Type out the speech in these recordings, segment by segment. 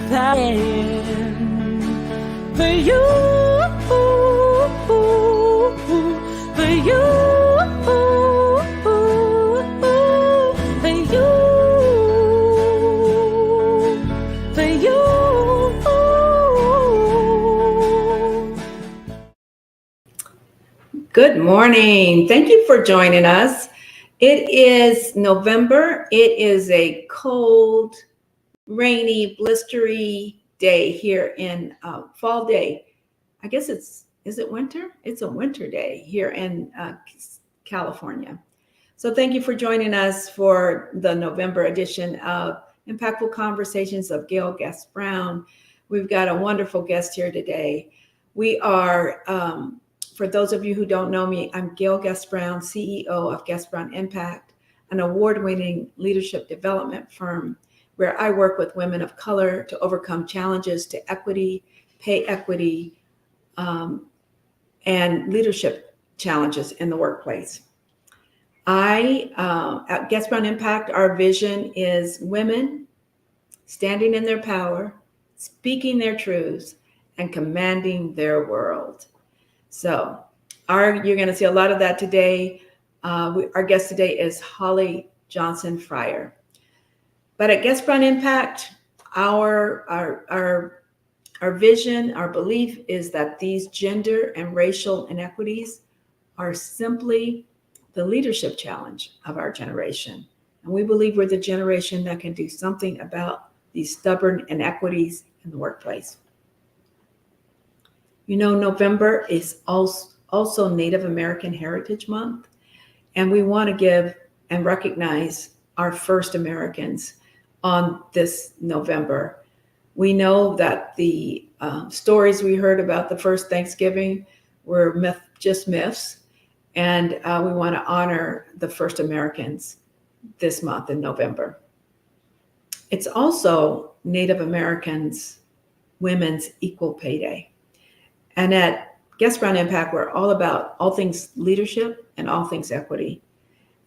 for you, for you, for you, for you. Good morning. Thank you for joining us. It is November. It is a cold, rainy, blistery day here in fall day. I guess is it winter? It's a winter day here in California. So thank you for joining us for the November edition of Impactful Conversations of Gayle Guest Brown. We've got a wonderful guest here today. We are, for those of you who don't know me, I'm Gayle Guest Brown, CEO of Guest Brown Impact, an award-winning leadership development firm where I work with women of color to overcome challenges to equity, pay equity, and leadership challenges in the workplace. At Guest Brown Impact, our vision is women standing in their power, speaking their truths, and commanding their world. So you're going to see a lot of that today. Our guest today is Holly Johnson Fryer. But at Guest Brown Impact, our vision, our belief is that these gender and racial inequities are simply the leadership challenge of our generation. And we believe we're the generation that can do something about these stubborn inequities in the workplace. You know, November is also Native American Heritage Month, and we want to give and recognize our first Americans on this November. We know that the stories we heard about the first Thanksgiving were just myths, and we want to honor the first Americans this month in November. It's also Native Americans Women's Equal Pay Day. And at Guest Brown Impact, we're all about all things leadership and all things equity.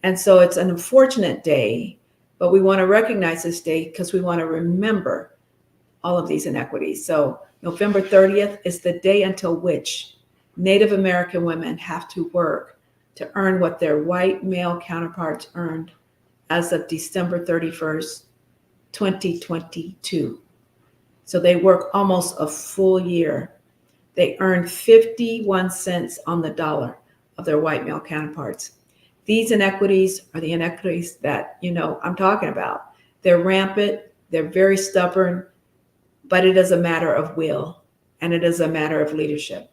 And so it's an unfortunate day, but we want to recognize this day because we want to remember all of these inequities. So November 30th is the day until which Native American women have to work to earn what their white male counterparts earned as of December 31st, 2022. So they work almost a full year. They earn 51 cents on the dollar of their white male counterparts. These inequities are the inequities that, I'm talking about. They're rampant, they're very stubborn, but it is a matter of will and it is a matter of leadership.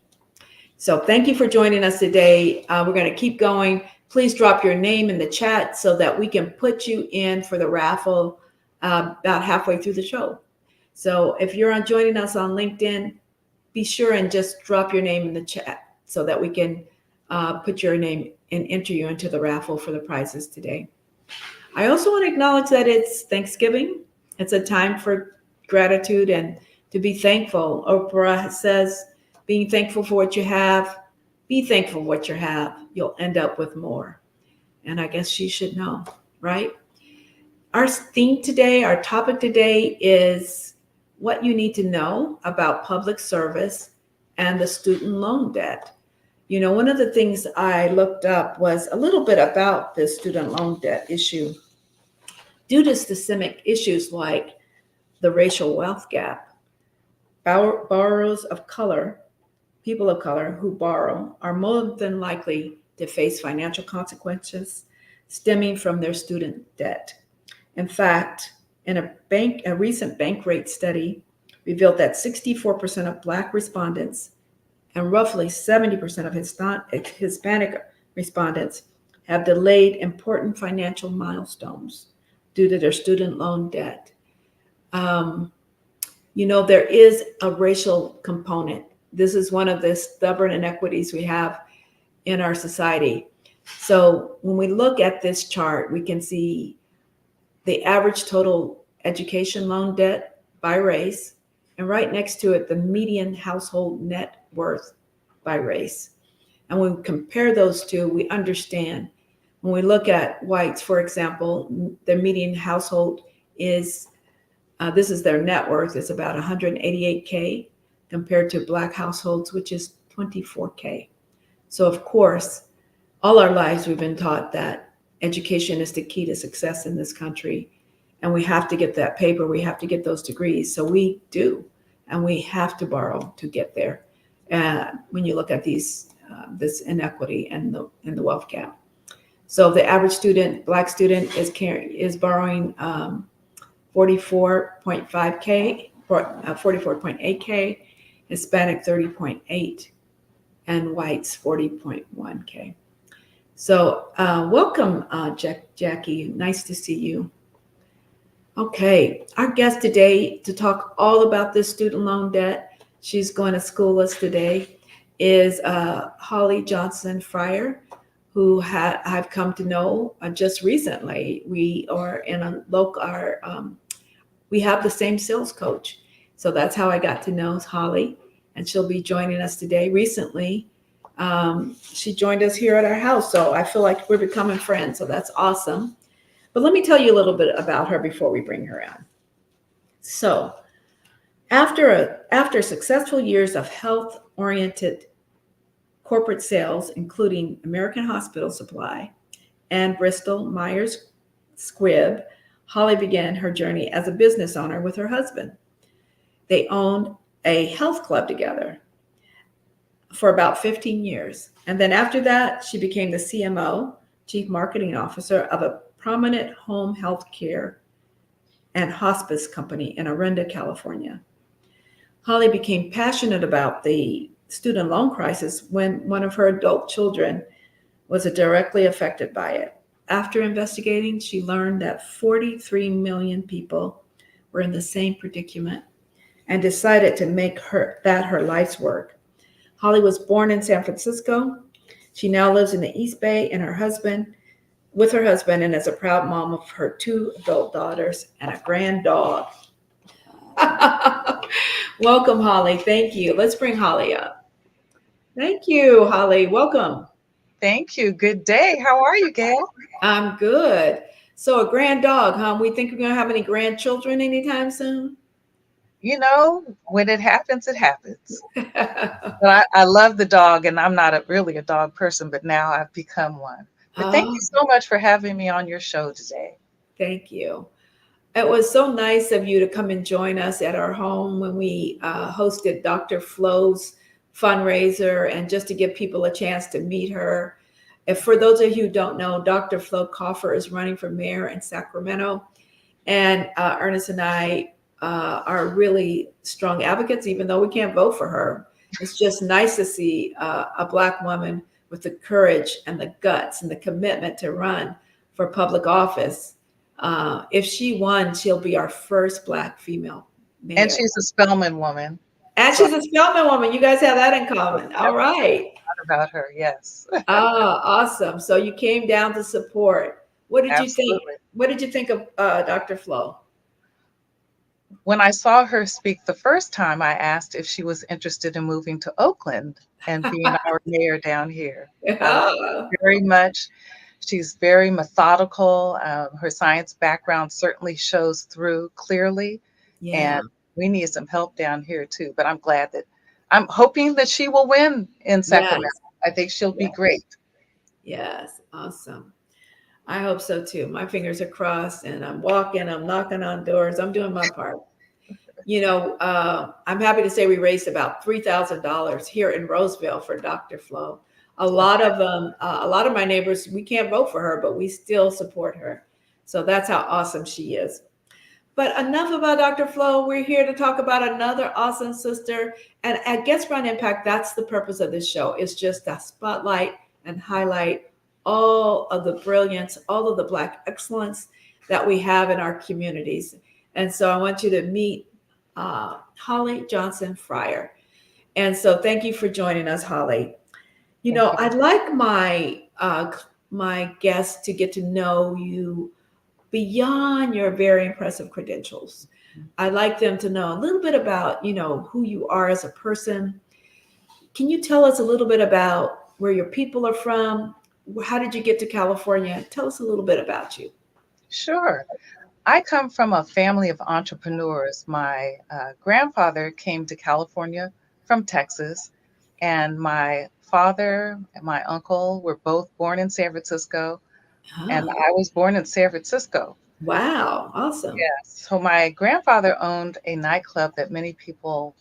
So thank you for joining us today. We're going to keep going. Please drop your name in the chat so that we can put you in for the raffle about halfway through the show. So if you're joining us on LinkedIn, be sure and just drop your name in the chat so that we can put your name and enter you into the raffle for the prizes today. I also want to acknowledge that it's Thanksgiving. It's a time for gratitude and to be thankful. Oprah says, being thankful for what you have, be thankful for what you have. You'll end up with more. And I guess she should know, right? Our theme today, our topic today is what you need to know about public service and the student loan debt. One of the things I looked up was a little bit about the student loan debt issue. Due to systemic issues like the racial wealth gap, borrowers of color, people of color who borrow, are more than likely to face financial consequences stemming from their student debt. In fact, in a recent Bankrate study revealed that 64% of Black respondents and roughly 70% of Hispanic respondents have delayed important financial milestones due to their student loan debt. There is a racial component. This is one of the stubborn inequities we have in our society. So when we look at this chart, we can see the average total education loan debt by race, and right next to it, the median household net worth by race. And when we compare those two, we understand. When we look at whites, for example, the median household is This is their net worth. It's about 188K compared to Black households, which is 24K. So, of course, all our lives we've been taught that education is the key to success in this country. And we have to get that paper, we have to get those degrees. So we do, and we have to borrow to get there. And when you look at this inequity and the wealth gap, so the average student, Black student, is borrowing 44.5K, 44.8K, Hispanic 30.8, and whites 40.1K. So welcome, Jackie. Nice to see you. Okay, our guest today to talk all about this student loan debt, she's going to school us today, is Holly Johnson Fryer, who I've come to know just recently. We are in a local, we have the same sales coach. So that's how I got to know Holly, and she'll be joining us today. Recently, she joined us here at our house, so I feel like we're becoming friends, so that's awesome. But let me tell you a little bit about her before we bring her on. So after successful years of health-oriented corporate sales, including American Hospital Supply and Bristol Myers Squibb, Holly began her journey as a business owner with her husband. They owned a health club together for about 15 years. And then after that, she became the CMO, Chief Marketing Officer, of a prominent home health care and hospice company in Orinda, California. Holly became passionate about the student loan crisis when one of her adult children was directly affected by it. After investigating, she learned that 43 million people were in the same predicament and decided to make that her life's work. Holly was born in San Francisco. She now lives in the East Bay with her husband, and is a proud mom of her 2 adult daughters and a grand dog. Welcome, Holly. Thank you. Let's bring Holly up. Thank you, Holly. Welcome. Thank you. Good day. How are you, Gayle? I'm good. So a grand dog, huh? We think we're going to have any grandchildren anytime soon? When it happens, it happens. But I love the dog, and I'm not really a dog person, but now I've become one. But thank you so much for having me on your show today. Thank you. It was so nice of you to come and join us at our home when we hosted Dr. Flo's fundraiser, and just to give people a chance to meet her. And for those of you who don't know, Dr. Flo Coffer is running for mayor in Sacramento. And Ernest and I are really strong advocates, even though we can't vote for her. It's just nice to see a Black woman with the courage and the guts and the commitment to run for public office. If she won, she'll be our first Black female mayor. And she's a Spelman woman. And she's a Spelman woman. You guys have that in common. All right. About her, yes. Awesome. So you came down to support. What did you think? What did you think of Dr. Flo? When I saw her speak the first time, I asked if she was interested in moving to Oakland and being our mayor down here. Very much. She's very methodical. Her science background certainly shows through clearly. Yeah. And we need some help down here too. But I'm hoping that she will win in Sacramento. Yes. I think she'll be great. Yes. Awesome. I hope so too. My fingers are crossed, and I'm walking, I'm knocking on doors. I'm doing my part. I'm happy to say we raised about $3,000 here in Roseville for Dr. Flo. A lot of my neighbors, we can't vote for her, but we still support her. So that's how awesome she is. But enough about Dr. Flo. We're here to talk about another awesome sister. And at Guest Run Impact, that's the purpose of this show. It's just to spotlight and highlight all of the brilliance, all of the Black excellence that we have in our communities. And so I want you to meet Holly Johnson Fryer. And so thank you for joining us, Holly. I'd like my guests to get to know you beyond your very impressive credentials. I'd like them to know a little bit about, who you are as a person. Can you tell us a little bit about where your people are from? How did you get to California? Tell us a little bit about you. Sure. I come from a family of entrepreneurs. My grandfather came to California from Texas, and my father and my uncle were both born in San Francisco, and Oh, I was born in San Francisco. wow. Awesome. Yes. So my grandfather owned a nightclub that many people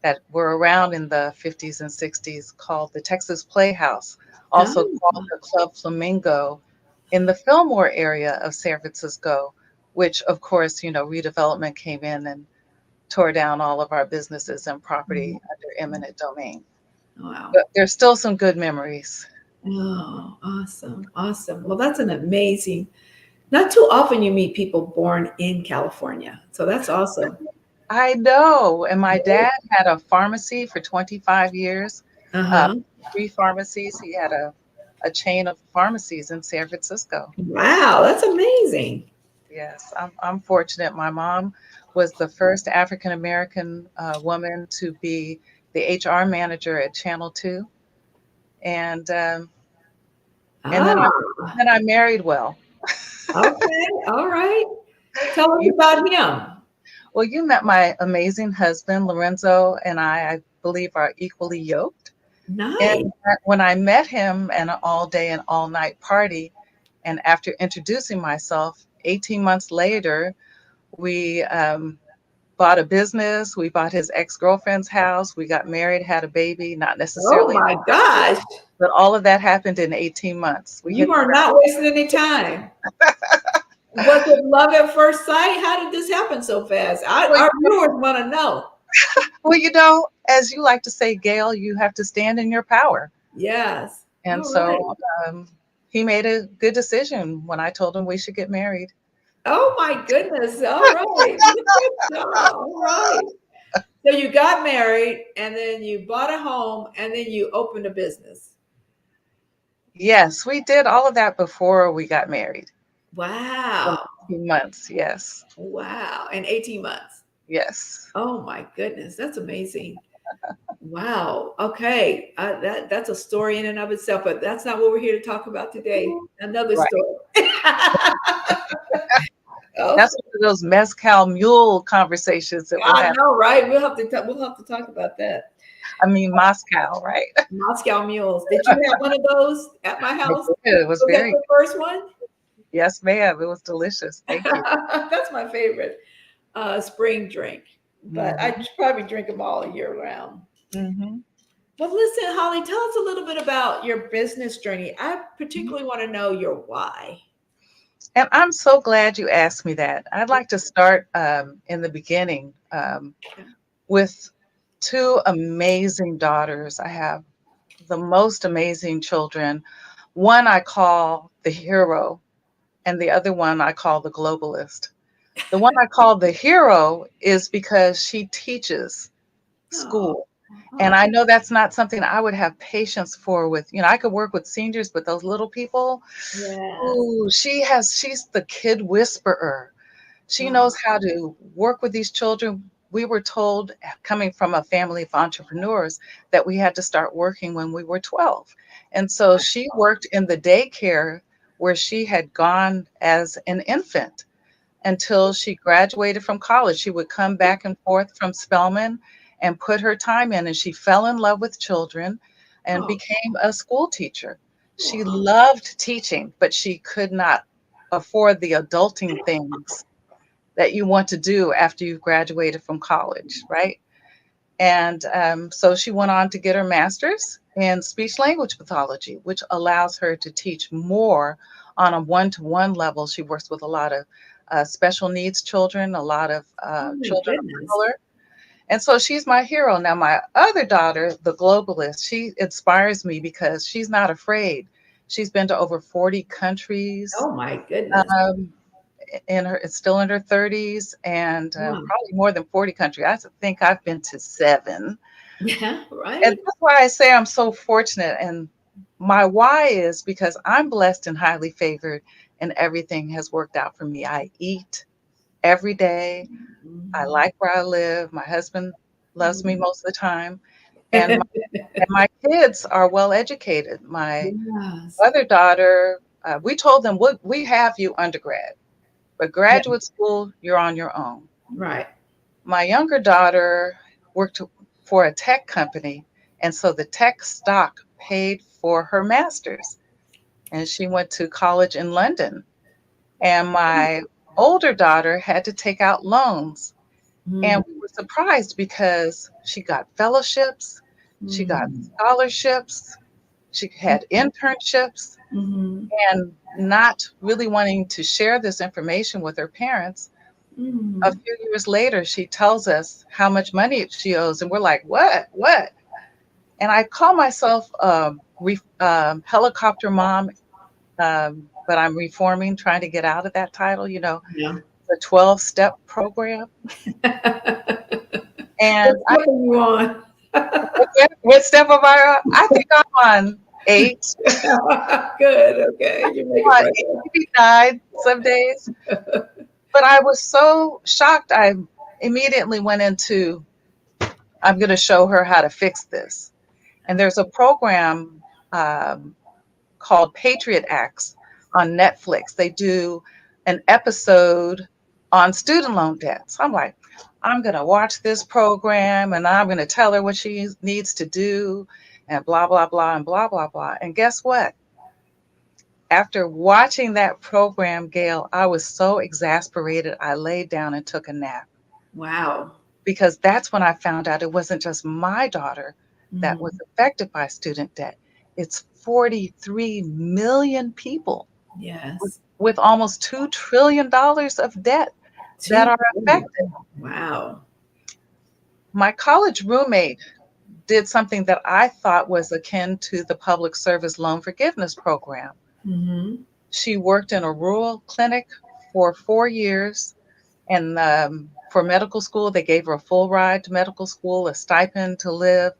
that were around in the 50s and 60s called the Texas Playhouse, also Oh, called the Club Flamingo in the Fillmore area of San Francisco, which of course, redevelopment came in and tore down all of our businesses and property under eminent domain. wow. But there's still some good memories. Oh, awesome. Awesome. Well, that's an amazing. Not too often you meet people born in California. So that's awesome. I know. And my dad had a pharmacy for 25 years, uh, Uh-huh. 3 pharmacies. He had a chain of pharmacies in San Francisco. Wow, that's amazing. Yes, I'm fortunate. My mom was the first African American woman to be the HR manager at Channel 2. And and then I Ah, then I married well. okay. All right. Tell us You, about him. well, you met my amazing husband, Lorenzo, and I believe are equally yoked. And Nice. when I met him at an all day and all night party, and after introducing myself, 18 months later, we bought a business. We bought his ex girlfriend's house. We got married, had a baby, not Oh necessarily, my gosh. but all of that happened in 18 months. We You hit the are not wasting any time. Was it love at first sight? How did this happen so fast? well, Our viewers want to know. well, as you like to say, Gail, you have to stand in your power. Yes. And All right. so he made a good decision when I told him we should get married. Oh my goodness. All right. Good job. All right. So you got married and then you bought a home and then you opened a business. Yes, we did all of that before we got married. In Wow. 18 months. Yes. Wow. In 18 months. Yes. Oh my goodness. That's amazing. Wow. Okay. That's a story in and of itself, but that's not what we're here to talk about today. Another Right. story. Oh, That's one of those mezcal mule conversations that we'll I have. know, right? We'll have to talk about that. I mean, Moscow, right? Moscow mules. Did you have one of those at my I house? did. It was Was that very, the first one? yes, ma'am. It was delicious. Thank you. That's my favorite spring drink. But I Hmm. probably drink them all year round. Hmm. But listen, Holly, tell us a little bit about your business journey. I particularly want to know your why. And I'm so glad you asked me that. I'd like to start in the beginning with two amazing daughters. I have the most amazing children. One I call the hero, and the other one I call the globalist. The one I call the hero is because she teaches Oh, school. And oh, I know that's not something I would have patience for with, I could work with seniors, but those little people, yes. ooh, she's the kid whisperer. She Oh, knows how to work with these children. We were told, coming from a family of entrepreneurs, that we had to start working when we were 12. And so she worked in the daycare where she had gone as an infant until she graduated from college. She would come back and forth from Spelman and put her time in, and she fell in love with children and oh, became a school teacher. She oh, loved teaching, but she could not afford the adulting things that you want to do after you've graduated from college, right? And so she went on to get her master's in speech language pathology, which allows her to teach more on a one-to-one level. She works with a lot of special needs children, a lot of oh my children of goodness. color. And so she's my hero. Now, my other daughter, the globalist, she inspires me because she's not afraid. She's been to over 40 countries. Oh my goodness. Um, it's still in her 30s, and Wow. probably more than 40 countries. I think I've been to 7. Yeah, And right. that's why I say I'm so fortunate. And my why is because I'm blessed and highly favored, and everything has worked out for me. I eat every day. I Mhm. like where I live. My husband loves me Mhm. most of the time. And my kids are well educated. My Yes. other daughter, we told them, we have you undergrad, But Yeah. graduate school, you're on your own. Right. My younger daughter worked for a tech company, and so the tech stock paid for her master's, and she went to college in London. And my older daughter had to take out loans. Mm, And we were surprised because she got fellowships, she got mm, scholarships, she had internships, mhm, and not really wanting to share this information with her parents. A mm. few years later, she tells us how much money she owes, and we're like, "What? What?" And I call myself helicopter mom, but I'm reforming, trying to get out of that title. Yeah. The 12-step program. What And step are you on? what step am I on? I think I'm on 8, Good. Okay. You're making on 8, progress. maybe 9 some days. But I was so shocked. I immediately went into, I'm going to show her how to fix this. And there's a program um, called Patriot Acts on Netflix. They do an episode on student loan debt. So I'm like, I'm going to watch this program and I'm going to tell her what she needs to do and blah, blah, blah, and blah, blah, blah. And guess what? After watching that program, Gail, I was so exasperated. I laid down and took a nap Wow. because that's when I found out it wasn't just my daughter that Mm, was affected by student debt. It's 43 million people with, yes. with almost $2 trillion of debt that Two. are affected. Wow. My college roommate did something that I thought was akin to the public service loan forgiveness program. Mm-hmm. She worked in a rural clinic for 4 years, and for medical school, they gave her a full ride to medical school, a stipend to live.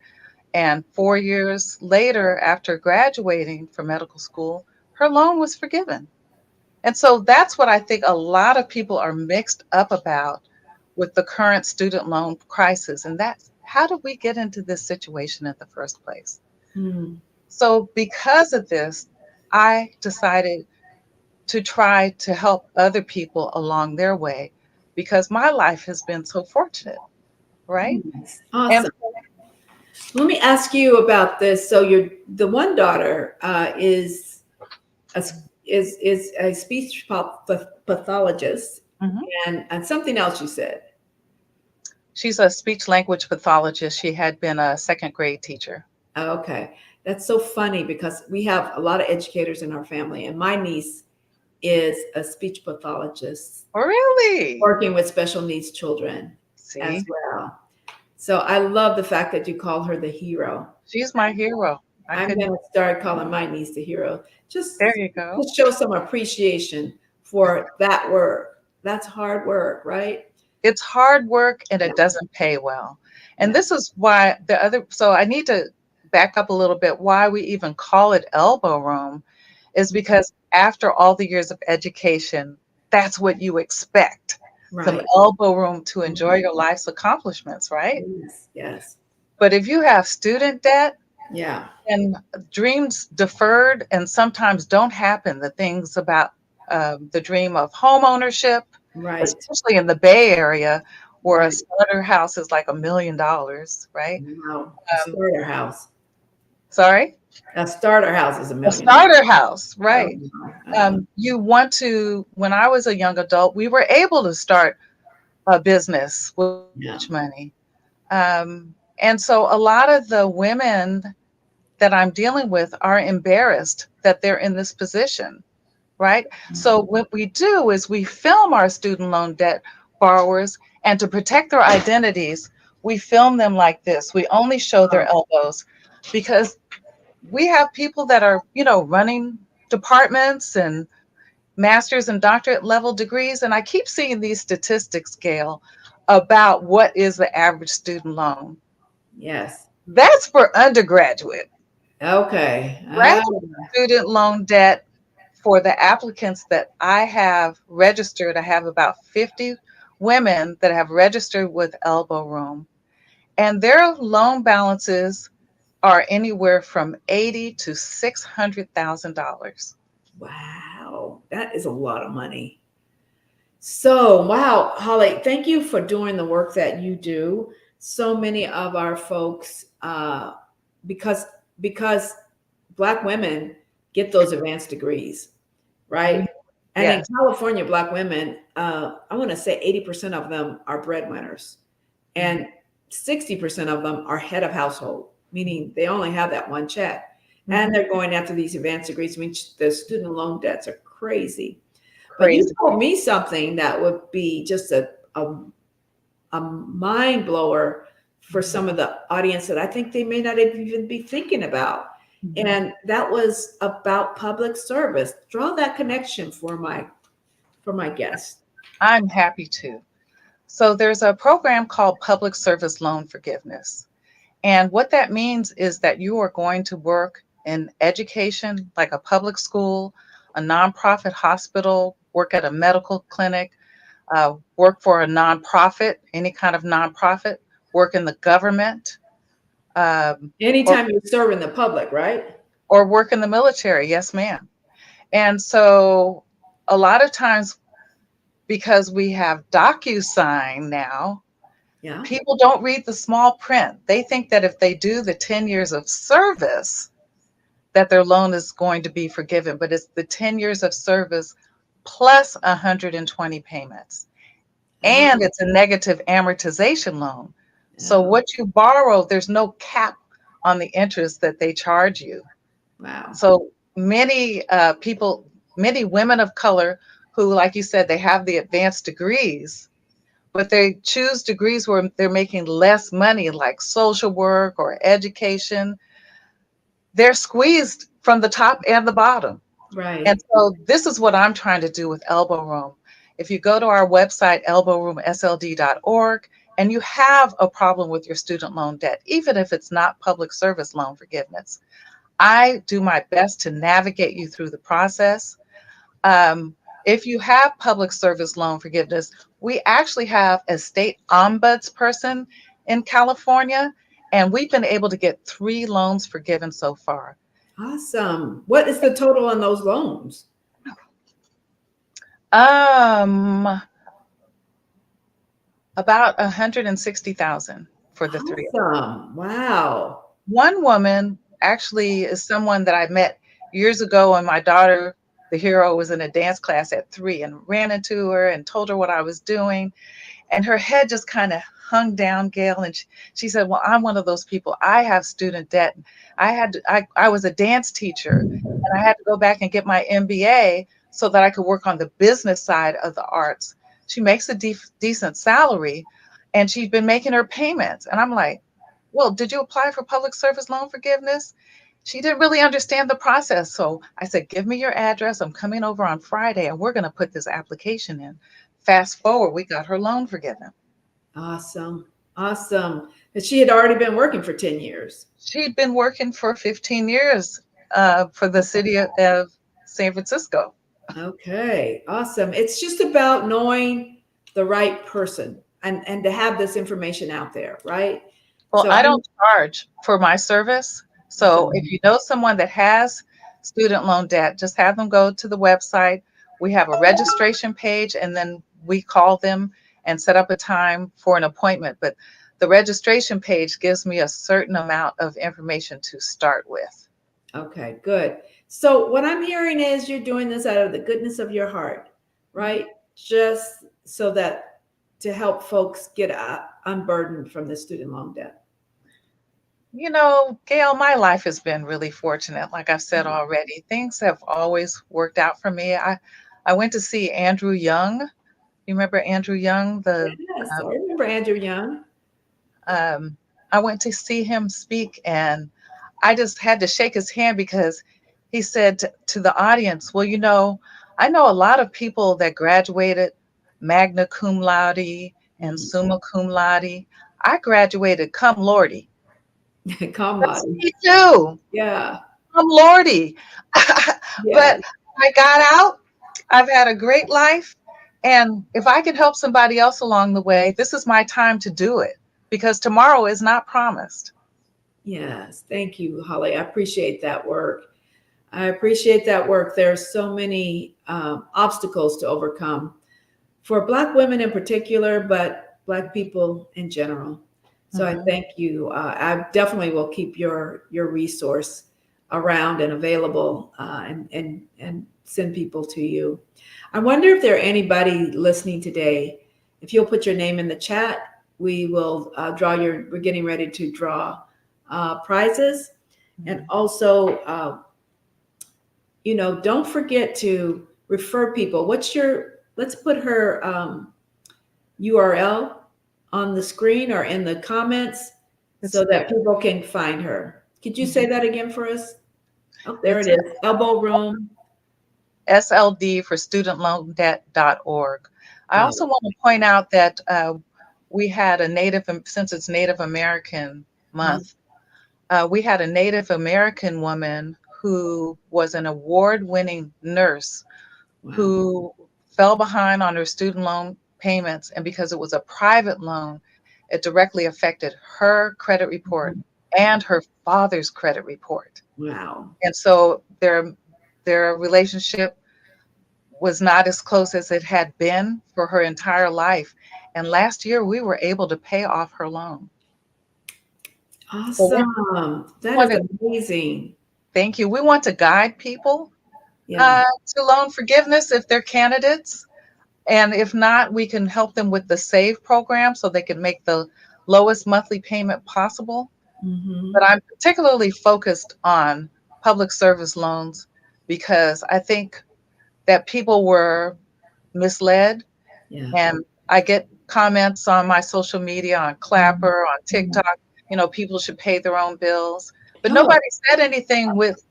And 4 years later, after graduating from medical school, her loan was forgiven. And so that's what I think a lot of people are mixed up about with the current student loan crisis. And that's how did we get into this situation in the first place? Mm. So, because of this, I decided to try to help other people along their way because my life has been so fortunate, right? Nice. And Awesome. Let me ask you about this. So the one daughter a, is a speech pathologist, mhm. and something else you said. She's a speech language pathologist. She had been a second grade teacher. Okay, that's so funny because we have a lot of educators in our family, and my niece is a speech pathologist Oh, really? working with special needs children as See, well. So I love the fact that you call her the hero. she's my hero. I I'm couldn't, going to start calling my niece the hero, there just you go. to show some appreciation for that work. That's hard work, right? It's hard work and Yeah, it doesn't pay well. And yeah. this is why so I need to back up a little bit. Why we even call it elbow room is because after all the years of education, that's what you expect. Some Right. elbow room to enjoy your life's accomplishments, right? Yes, yes. But if you have student debt Yeah, and dreams deferred and sometimes don't happen, the things about the dream of home ownership, right, especially in the Bay Area, where a right. starter house is like $1 million, right? Wow. A Um, starter house. sorry? A starter house is a A million. starter house, Oh, right. wow. Uh-huh. You want to, when I was a young adult, we were able to start a business with Yeah. much money. And so a lot of the women that I'm dealing with are embarrassed that they're in this position, right? So what we do is we film our student loan debt borrowers, and to protect their identities, we film them like this. We only show their Oh, elbows because we have people that are, running departments and master's and doctorate level degrees. And I keep seeing these statistics, Gail, about what is the average student loan. yes. That's for undergraduate. Okay. Graduate student loan debt for the applicants that I have registered, I have about 50 women that have registered with Elbow Room, and their loan balances are anywhere from 80 to $600,000. Wow. That is a lot of money. So, wow, Holly, thank you for doing the work that you do. So many of our folks, because because Black women get those advanced degrees, Mhm. right? And in Yes, California, Black women, I want to say 80% of them are breadwinners, mhm, and 60% of them are head of household, meaning they only have that one check. And mhm. they're going after these advanced degrees. I mean, the student loan debts are crazy. But you Crazy. told me something that would be just a mind blower for Mhm, some of the audience that I think they may not even be thinking about. mhm. And that was about public service. Draw that connection for my guest. I'm happy to. So there's a program called Public Service Loan Forgiveness. And what that means is that you are going to work in education, like a public school, a nonprofit hospital, work at a medical clinic, work for a nonprofit, any kind of nonprofit, work in the government, um, or Anytime you're serving the public, right? work in the military. Yes, ma'am. And so a lot of times, because we have DocuSign now, Yeah. people don't read the small print. They think that if they do the 10 years of service, that their loan is going to be forgiven, but it's the 10 years of service plus 120 payments. Oh, And it's a negative amortization loan. So yeah. what you borrow, there's no cap on the interest that they charge you. Wow. So many people, many women of color who, like you said, they have the advanced degrees, but they choose degrees where they're making less money, like social work or education. They're squeezed from the top and the bottom. And Right. so this is what I'm trying to do with Elbow Room. If you go to our website, elbowroomsld.org, and you have a problem with your student loan debt, even if it's not public service loan forgiveness, I do my best to navigate you through the process. Um, if you have public service loan forgiveness, we actually have a state ombudsperson in California, and we've been able to get 3 loans forgiven so far. Awesome. What is the total on those loans? Um, about 160,000 for the 3 of them. Awesome. Wow. One woman actually is someone that I met years ago when my daughter, the hero, was in a dance class at 3 and ran into her and told her what I was doing. And her head just kind of hung down, Gail. And she said, well, I'm one of those people. I have student debt. I was a dance teacher and I had to go back and get my MBA so that I could work on the business side of the arts. She makes a decent salary and she'd been making her payments. And I'm like, well, did you apply for public service loan forgiveness? She didn't really understand the process. So I said, give me your address. I'm coming over on Friday and we're going to put this application in. Fast forward, we got her loan forgiven. Awesome. Awesome. And she had already been working for 10 years. She'd been working for 15 years for the city of San Francisco. Okay. Awesome. It's just about knowing the right person and to have this information out there, right? Well, So I I'm don't charge for my service. So awesome. if you know someone that has student loan debt, just have them go to the website. We have a registration page, and then we call them and set up a time for an appointment. But the registration page gives me a certain amount of information to start with. Okay, good. So what I'm hearing is you're doing this out of the goodness of your heart, right? Just so that to help folks get unburdened from the student loan debt. You know, Gail, my life has been really fortunate. Like I've said already, things have always worked out for me. I went to see Andrew Young. You remember Andrew Young? Yes, I remember Andrew Young. Um, I went to see him speak, and I just had to shake his hand because he said to the audience, "Well, you know, I know a lot of people that graduated magna cum laude and Mm. summa cum laude. I graduated cum laude. Come That's on. me too." Yeah. Lordy. Yeah. But I got out. I've had a great life. And if I can help somebody else along the way, this is my time to do it because tomorrow is not promised. Yes. Thank you, Holly. I appreciate that work. I appreciate that work. There's so many obstacles to overcome for Black women in particular, but Black people in general. So I Mhm. thank you. I definitely will keep your resource around and available, and send people to you. I wonder if there are anybody listening today. If you'll put your name in the chat, we will draw your. We're getting ready to draw prizes, and Mhm. also, don't forget to refer people. What's your? Let's put her URL on the screen or in the comments It's so that there. people can find her. Could you say Mhm. that again for us? Oh, there it It's is. Elbow Room. SLD for studentloandebt.org. I Wow. also want to point out that we had a since it's Native American Mhm. month, we had a Native American woman who was an award-winning nurse Wow. who fell behind on her student loan payments. And because it was a private loan, it directly affected her credit report Mhm. and her father's credit report. Wow. And so their relationship was not as close as it had been for her entire life. And last year we were able to pay off her loan. So we Awesome. That want is to amazing. thank you. We want to guide people Yeah. to loan forgiveness if they're candidates. And if not, we can help them with the SAVE program so they can make the lowest monthly payment possible. But Hmm. I'm particularly focused on public service loans because I think that people were misled. Yeah. And I get comments on my social media, on Mhm. Clapper, on Mhm. TikTok, people should pay their own bills. But Oh, nobody said anything with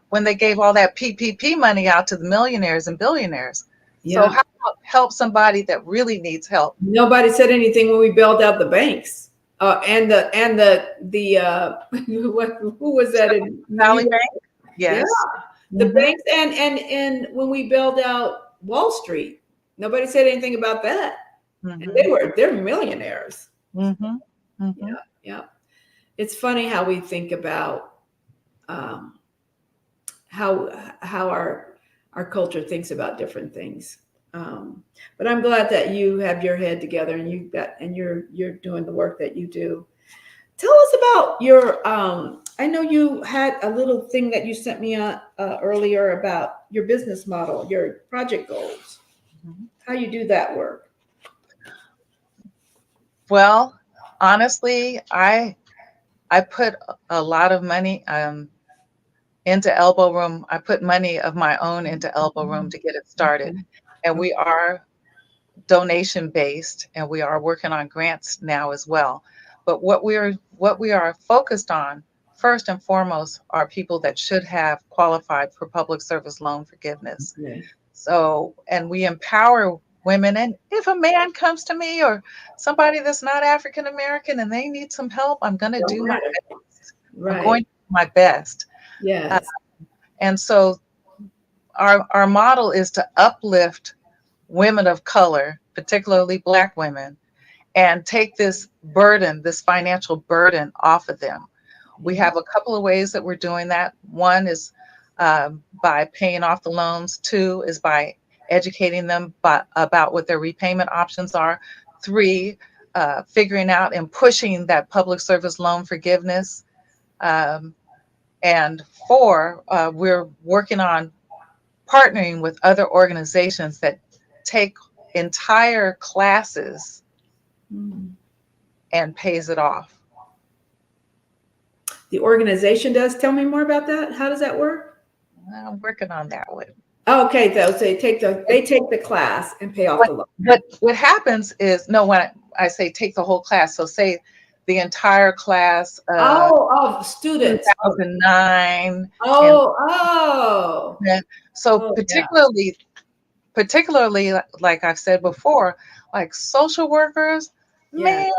when they gave all that PPP money out to the millionaires and billionaires. So yeah. how about help somebody that really needs help? Nobody said anything when we bailed out the banks. And the who was that in New Valley York? Bank? Yeah, Yes. the Hmm. banks and when we bailed out Wall Street, nobody said anything about that. And Hmm. they're millionaires. Hmm. Hmm. Yeah, yeah. It's funny how we think about um, how our culture thinks about different things. But I'm glad that you have your head together and you're doing the work that you do. Tell us about your. I know you had a little thing that you sent me earlier about your business model, your project goals, how you do that work. Well, honestly, I put a lot of money into Elbow Room. I put money of my own into Elbow Room to get it started. Okay. And Okay. we are donation based and we are working on grants now as well. But what we are focused on first and foremost are people that should have qualified for public service loan forgiveness. Okay. So, and we empower women. And if a man comes to me or somebody that's not African American and they need some help, I'm going to Don't do my matter. best. I'm Right. going to do my best. Uh, Yes. and so our model is to uplift women of color, particularly Black women, and take this burden, this financial burden off of them. We Yeah. have a couple of ways that we're doing that. One is by paying off the loans. Two is by educating them about what their repayment options are. Three, figuring out and pushing that public service loan forgiveness. Um, and four, we're working on partnering with other organizations that take entire classes Mm. and pays it off. The organization does. Tell me more about that. How does that work? I'm working on that one. Oh, okay, so they take the class and pay off What the loan. what happens is no when I say take the whole class. So say the entire class, Oh, students. Oh, 2009, and oh, oh, so oh, yeah, particularly like I've said before, like social workers, yes, man,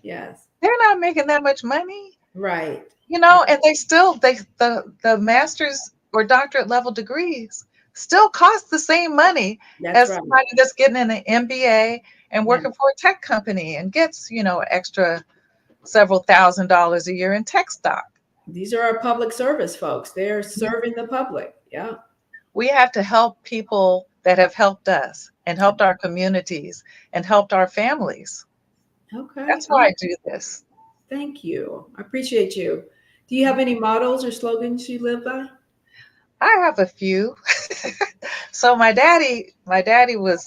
yes, they're not making that much money. right. And they still the master's or doctorate level degrees still cost the same money That's as right. somebody that's getting an MBA and Yeah, working for a tech company and gets, extra several $1,000s a year in tech stock. these are our public service folks. They're serving the public. Yeah, We have to help people that have helped us. and helped our communities and helped our families. Okay. That's why I do this. Thank you. I appreciate you. Do you have any mottos or slogans you live by? I have a few. So my daddy was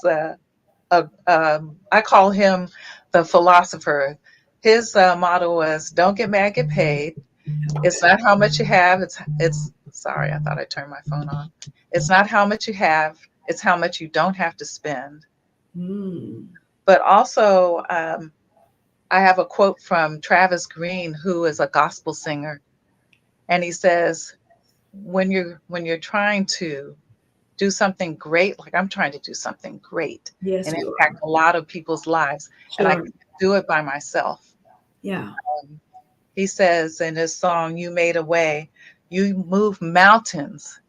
I call him the philosopher. His motto was, "Don't get mad, get paid. It's not how much you have. It's sorry, I thought I turned my phone on. It's not how much you have. It's how much you don't have to spend." Mm. But also, I have a quote from Travis Green, who is a gospel singer, and he says, "When you're trying to do something great, like I'm trying to do something great Yes, and you impact are. a lot of people's lives, and I Sure. can't do it by myself." Yeah. He says in his song, "You made a way, you move mountains,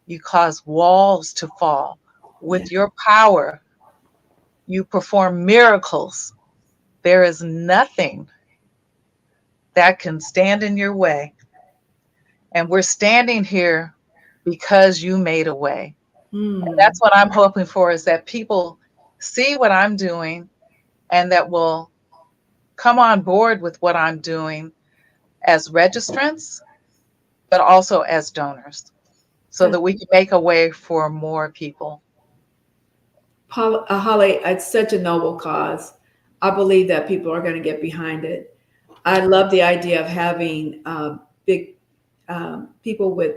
you cause walls to fall. Yeah. With your power, you perform miracles. There is nothing that can stand in your way. And we're standing here because you made a way." Mm. That's what I'm hoping for, is that people see what I'm doing and that will come on board with what I'm doing as registrants, but also as donors, so that That's we can make a way for more people. Holly, it's such a noble cause. I believe that people are going to get behind it. I love the idea of having big people with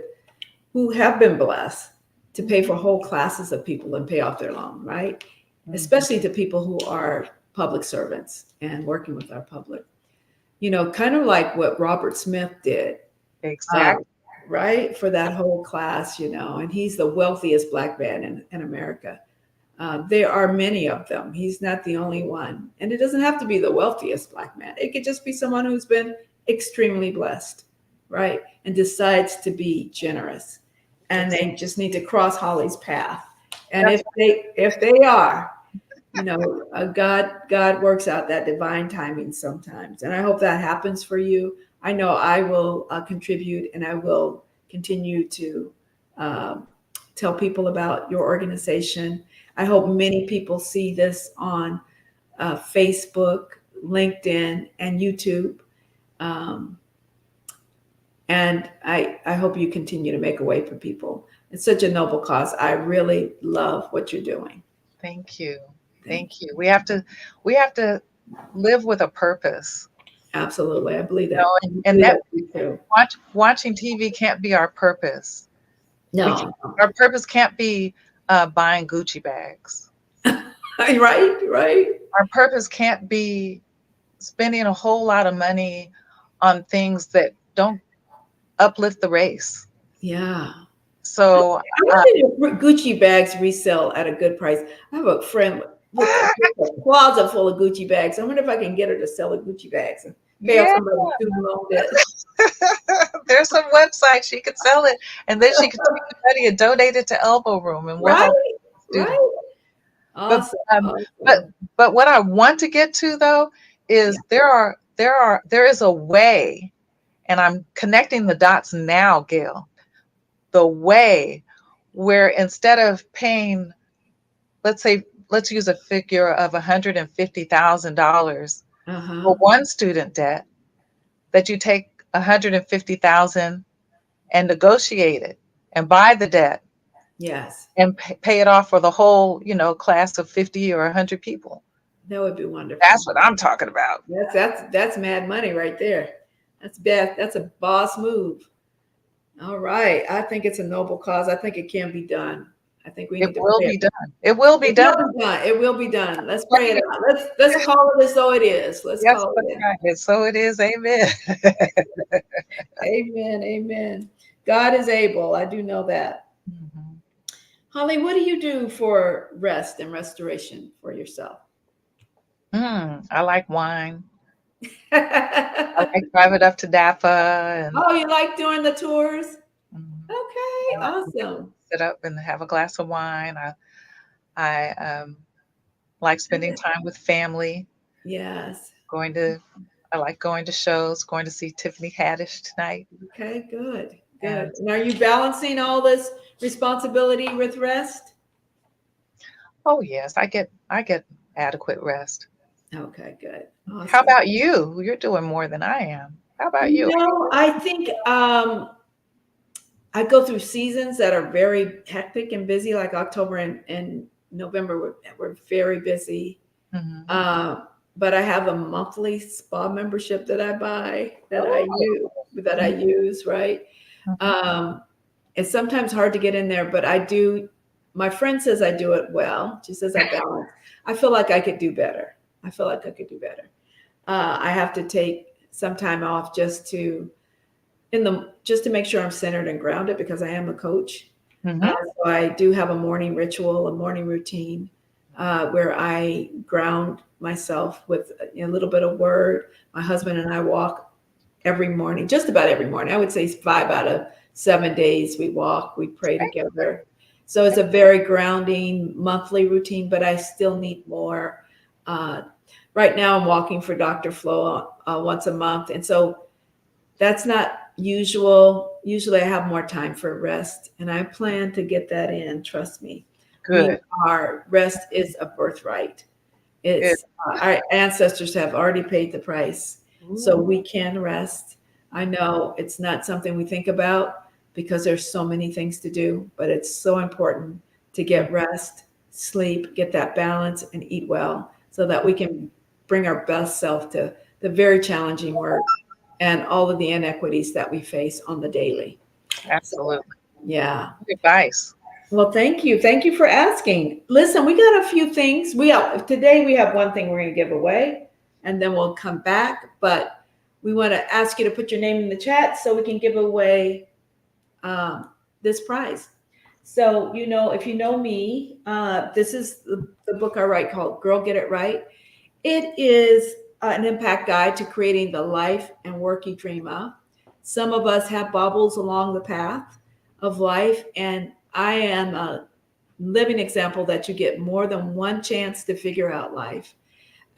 who have been blessed to pay for whole classes of people and pay off their loan, right? Mhm. Especially to people who are public servants and working with our public. You know, kind of like what Robert Smith did, uh, Exactly. right? For that whole class, you know, and he's the wealthiest Black man in America. There are many of them. He's not the only one. And it doesn't have to be the wealthiest Black man, it could just be someone who's been extremely blessed, right? And decides to be generous. And they just need to cross Holly's path. And That's if they are, you know, God works out that divine timing sometimes, and I hope that happens for you. I know I will contribute, and I will continue to um, tell people about your organization. I hope many people see this on Facebook, LinkedIn, and YouTube. Um, and I hope you continue to make a way for people. It's such a noble cause. I really love what you're doing. Thank you. Thank Thank you. We have to live with a purpose. Absolutely. I believe You know, that. I and believe that that too. watching TV can't be our purpose. We can, No. our purpose can't be buying Gucci bags. Right, right. Our purpose can't be spending a whole lot of money on things that don't uplift the race. Yeah. So, I wonder if Gucci bags resell at a good price. I have a friend with a closet full of Gucci bags. I wonder if I can get her to sell her Gucci bags and pay off yeah, somebody's student loan debt. there's some website she could sell it, and then she could take the money and donate it to Elbow Room, and we're Right, helping students. right. But Awesome, um, but awesome. but what I want to get to though Yeah. is there is a way, and I'm connecting the dots now, Gail. The way where instead of paying, let's say, let's use a figure of $150,000 for Uh-huh. one student debt, that you take 150,000 and negotiate it and buy the debt Yes. and pay it off for the whole, class of 50 or 100 people. That would be wonderful. That's what I'm talking about. That's mad money right there. That's bad. That's a boss move. All right. I think it's a noble cause. I think it can be done. I think we It need to will pray. be done. It will be It done. will be done. It will be done. Let's pray it out. Let's call it as though it is. Let's Yes, call that's it right. And so it is. Amen. in. Amen. Amen. God is able. I do know that. Mhm. Holly, what do you do for rest and restoration for yourself? I like wine. I Oh, like driving up to Napa and you like doing the tours? mhm, Okay, and awesome. sit up and have a glass of wine. I like spending time with family. Yes. Going to I like going to shows. Going to see Tiffany Haddish tonight. Okay, good. Good. And And are you balancing all this responsibility with rest? Oh yes, I get adequate rest. Okay, good. How Awesome. about you? You're doing more than I am. How about you? I think I go through seasons that are very hectic and busy, like October and November. We're very busy. Mhm. Uh, but I have a monthly spa membership that I buy Oh. that I use, right? Mhm. Um, it's sometimes hard to get in there, but I do. My friend says I do it well. She says I balance. I feel like I could do better. I feel like I could do better. I have to take some time off just to make sure I'm centered and grounded because I am a coach. Mhm. So I do have a morning ritual, a morning routine where I ground myself with a little bit of word. My husband and I walk every morning, just about every morning. I would say 5 out of 7 days we walk, we pray together. So it's a very grounding monthly routine, but I still need more. Uh, right now, I'm walking for Dr. Flo once a month. And so that's not usual. Usually I have more time for rest, and I plan to get that in. Trust me. Good. Rest is a birthright. Good. It's our ancestors have already paid the price, so Ooh. we can rest. I know it's not something we think about because there's so many things to do, but it's so important to get rest, sleep, get that balance, and eat well so that we can bring our best self to the very challenging work and all of the inequities that we face on the daily. So, Absolutely. yeah. Good advice. Well, thank you. Thank you for asking. Listen, we got a few things. Today we have one thing we're going to give away, and then we'll come back. But we want to ask you to put your name in the chat so we can give away this prize. So, if you know me, this is the book I write called Girl Get It Right. It is an impact guide to creating the life and work you dream of. Some of us have bobbles along the path of life, and I am a living example that you get more than one chance to figure out life.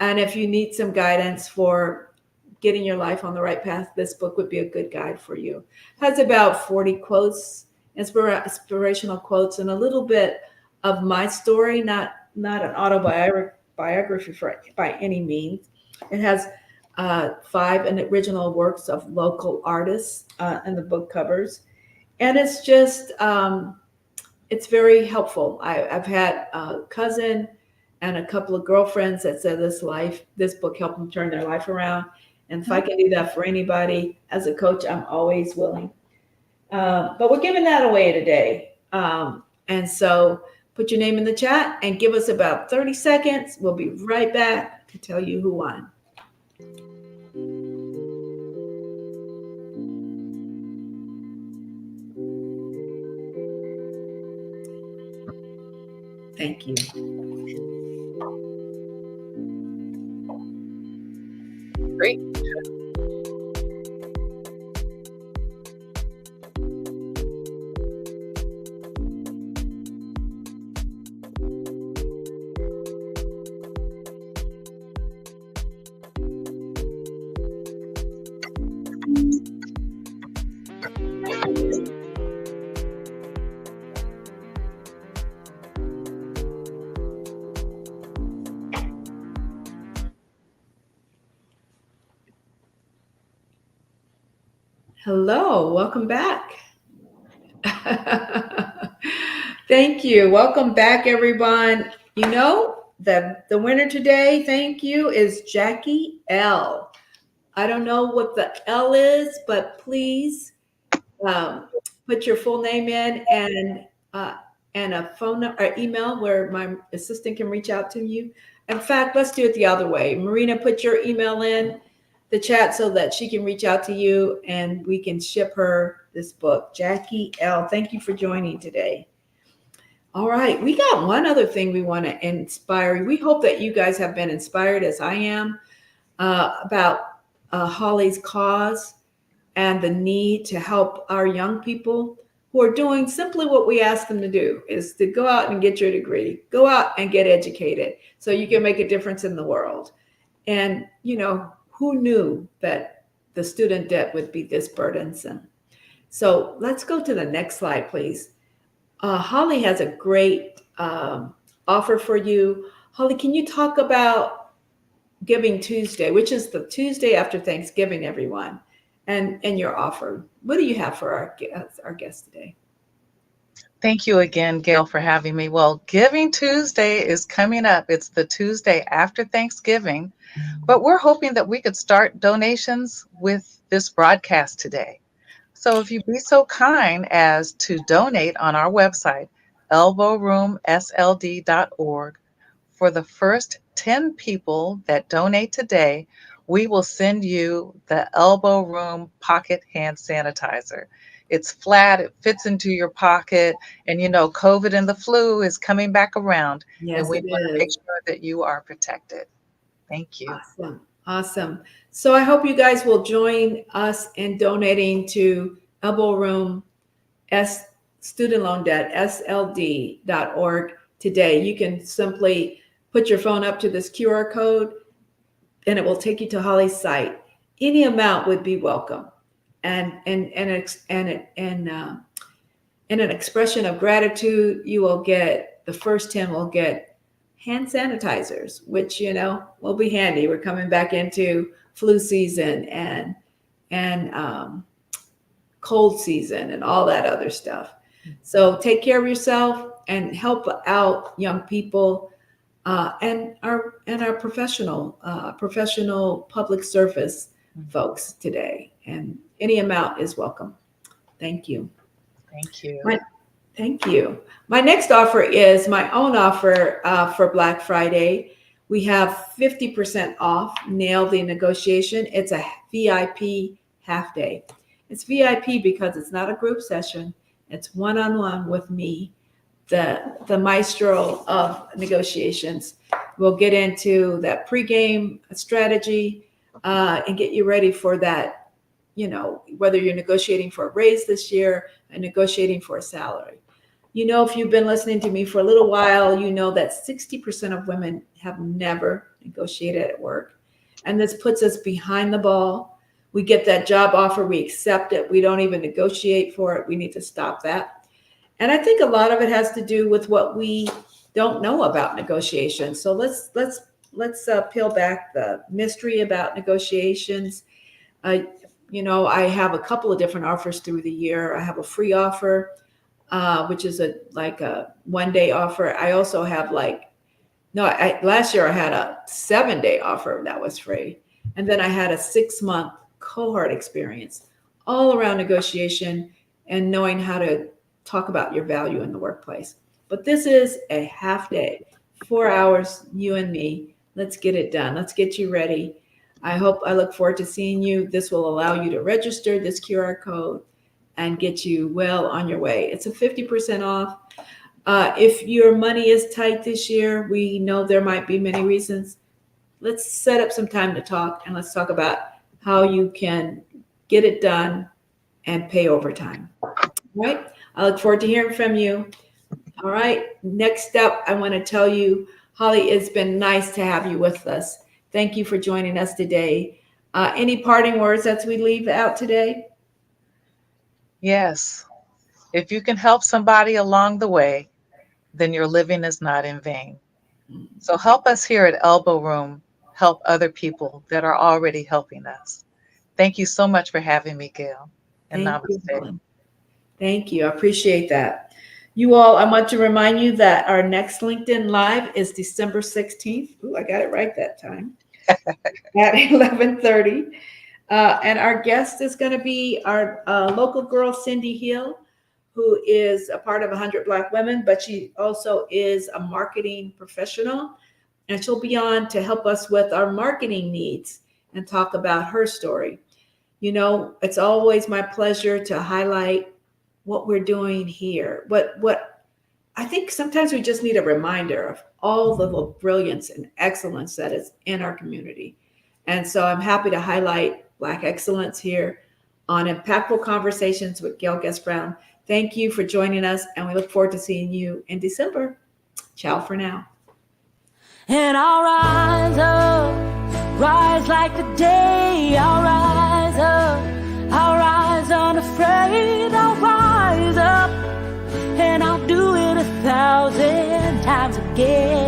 And if you need some guidance for getting your life on the right path, this book would be a good guide for you. It has about 40 quotes, inspirational quotes, and a little bit of my story, not an autobiography by any means. It has five original works of local artists in the book covers, and it's very helpful. I've had a cousin and a couple of girlfriends that said this book helped them turn their life around. And if I can do that for anybody as a coach, I'm always willing. But we're giving that away today. And so put your name in the chat and give us about 30 seconds. We'll be right back to tell you who won. Thank you. Great. Hello, welcome back. Thank you. Welcome back, everyone. The winner today, thank you, is Jackie L. I don't know what the L is, but please um, put your full name in and a phone number or email where my assistant can reach out to you. In fact, let's do it the other way. Marina, put your email in the chat so that she can reach out to you and we can ship her this book. Jackie L., thank you for joining today. All right, we got one other thing we want to inspire you. We hope that you guys have been inspired as I am about Holly's cause and the need to help our young people who are doing simply what we ask them to do, is to go out and get your degree, go out and get educated so you can make a difference in the world. And, who knew that the student debt would be this burdensome? So let's go to the next slide, please. Holly has a great offer for you. Holly, can you talk about Giving Tuesday, which is the Tuesday after Thanksgiving, everyone, and your offer? What do you have for our guest today? Thank you again, Gayle, for having me. Well, Giving Tuesday is coming up. It's the Tuesday after Thanksgiving, but we're hoping that we could start donations with this broadcast today. So if you'd be so kind as to donate on our website, elbowroomsld.org, for the first 10 people that donate today, we will send you the Elbow Room Pocket Hand Sanitizer. It's flat, it fits into your pocket, and COVID and the flu is coming back around, and Yes, we it want to make is. sure that you are protected. Thank you. Awesome. Awesome. So I hope you guys will join us in donating to Elbow Room Student Loan Debt, SLD.org today. You can simply put your phone up to this QR code and it will take you to Holly's site. Any amount would be welcome. And an expression of gratitude, you will get, the first 10 will get hand sanitizers, which, will be handy. We're coming back into flu season and cold season and all that other stuff. So take care of yourself and help out young people and our professional public service folks today. And any amount is welcome. Thank you. Thank you. Thank you. My next offer is my own offer for Black Friday. We have 50% off Nail the Negotiation. It's a VIP half day. It's VIP because it's not a group session. It's one-on-one with me, the maestro of negotiations. We'll get into that pregame strategy and get you ready for that, whether you're negotiating for a raise this year and negotiating for a salary. If you've been listening to me for a little while, you know that 60% of women have never negotiated at work. And this puts us behind the ball. We get that job offer, we accept it, we don't even negotiate for it. We need to stop that. And I think a lot of it has to do with what we don't know about negotiations. So let's peel back the mystery about negotiations. I have a couple of different offers through the year. I have a free offer, which is a 1-day offer. I also have last year I had a 7-day offer that was free. And then I had a 6-month cohort experience all around negotiation and knowing how to talk about your value in the workplace. But this is a half day, 4 hours, you and me. Let's get it done. Let's get you ready. I look forward to seeing you. This will allow you to register this QR code and get you well on your way. It's a 50% off. If your money is tight this year, we know there might be many reasons. Let's set up some time to talk and let's talk about how you can get it done and pay overtime. All right. I look forward to hearing from you. All right. Next up, I want to tell you, Holly, it's been nice to have you with us. Thank you for joining us today. Any parting words as we leave out today? Yes. If you can help somebody along the way, then your living is not in vain. So help us here at Elbow Room help other people that are already helping us. Thank you so much for having me, Gayle. And namaste. Thank you. I appreciate that. You all, I want to remind you that our next LinkedIn Live is December 16th. Ooh, I got it right that time. At 11:30. And our guest is going to be our local girl, Cindy Hill, who is a part of 100 Black Women, but she also is a marketing professional. And she'll be on to help us with our marketing needs and talk about her story. It's always my pleasure to highlight what we're doing here. What I think sometimes we just need a reminder of all the brilliance and excellence that is in our community. And so I'm happy to highlight Black excellence here on Impactful Conversations with Gayle Guest-Brown. Thank you for joining us, and we look forward to seeing you in December. Ciao for now. And I'll rise up, rise like the day. I'll rise up, I'll rise unafraid. I'll rise up, and I'll do it 1,000 times a day. Gayle.